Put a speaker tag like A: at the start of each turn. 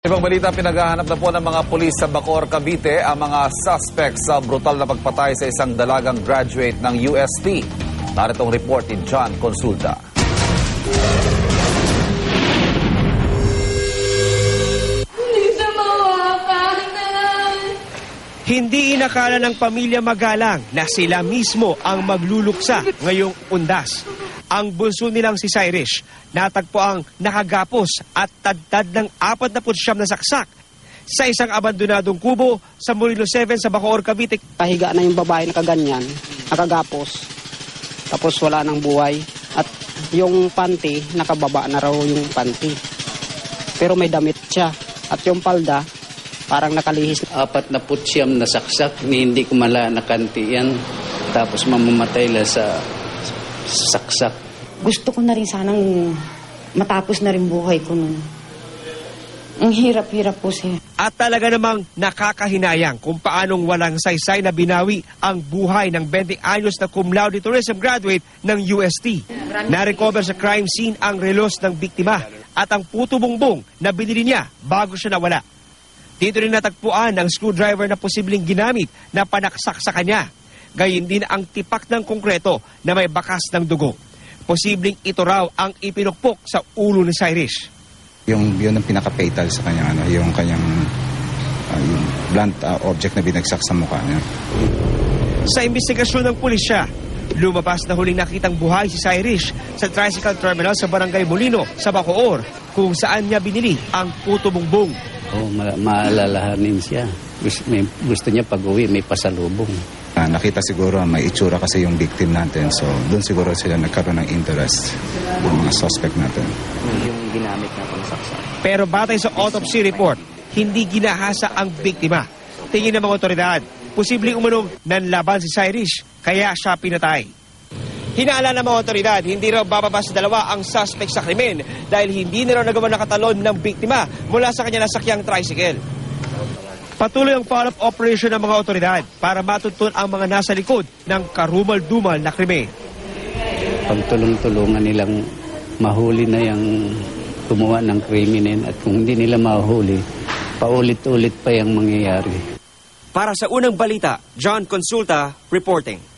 A: Ibang balita, pinaghahanap na po ng mga pulis sa Bacoor, Cavite ang mga suspects sa brutal na pagpatay sa isang dalagang graduate ng UST. Narito ang report ni John Consulta.
B: Hindi inakala ng pamilya Magalang na sila mismo ang magluluksa ngayong undas. Ang bunso nilang si Cyrus, natagpo ang nakagapos at tadtad ng 49 na saksak sa isang abandonadong kubo sa Murilo 7 sa Bacoor, Cavite.
C: Pahiga na yung babae na kaganyan, nakagapos, tapos wala nang buhay. At yung panty, nakababa na raw yung panty. Pero may damit siya. At yung palda, parang nakalihis.
D: 49 na saksak, hindi ko nakanti yan. Tapos mamamatay lang sa saksak.
E: Gusto ko na rin sanang matapos na rin buhay ko nun. Ang hirap-hirap po siya.
B: At talaga namang nakakahinayang kung paanong walang saysay na binawi ang buhay ng 20 anyos na cum laude tourism graduate ng UST. Na-recover sa crime scene ang relos ng biktima at ang puto bongbong na binili niya bago siya nawala. Dito rin natagpuan ang screwdriver na posibleng ginamit na panaksak sa kanya. Gayun din ang tipak ng konkreto na may bakas ng dugo. Posibleng ito raw ang ipinukpok sa ulo ni Cyrus.
F: Yun ang pinaka-fatal sa kanya, yung kanyang yung blunt object na binagsak sa mukha niya.
B: Sa investigasyon ng pulisya, lumabas na huling nakitang buhay si Cyrus sa tricycle terminal sa Barangay Molino sa Bacoor, kung saan niya binili ang puto bongbong.
D: Maalalahanin siya. Gusto niya pag-uwi, may pasalubong.
F: Nakita siguro may itsura kasi yung victim natin. So doon siguro sila nagkaroon ng interest ng mga suspect natin.
C: Yung ginamit na pangsaksak.
B: Pero batay sa autopsy report, hindi ginahasa ang biktima. Tingin ng mga otoridad, posibleng umanong nanlaban si Cyrus, kaya siya pinatay. Hinala ng mga otoridad, hindi raw bababa sa dalawa ang suspect sa krimen dahil hindi na raw nagawa nakatalon ng biktima mula sa kanya nasakyang tricycle. Patuloy ang follow-up operation ng mga otoridad para matuntun ang mga nasa likod ng karumal-dumal na krimen.
D: Pagtulong-tulungan nilang mahuli na yung gumawa ng kriminen at kung hindi nila mahuli, paulit-ulit pa yung mangyayari.
B: Para sa unang balita, John Consulta reporting.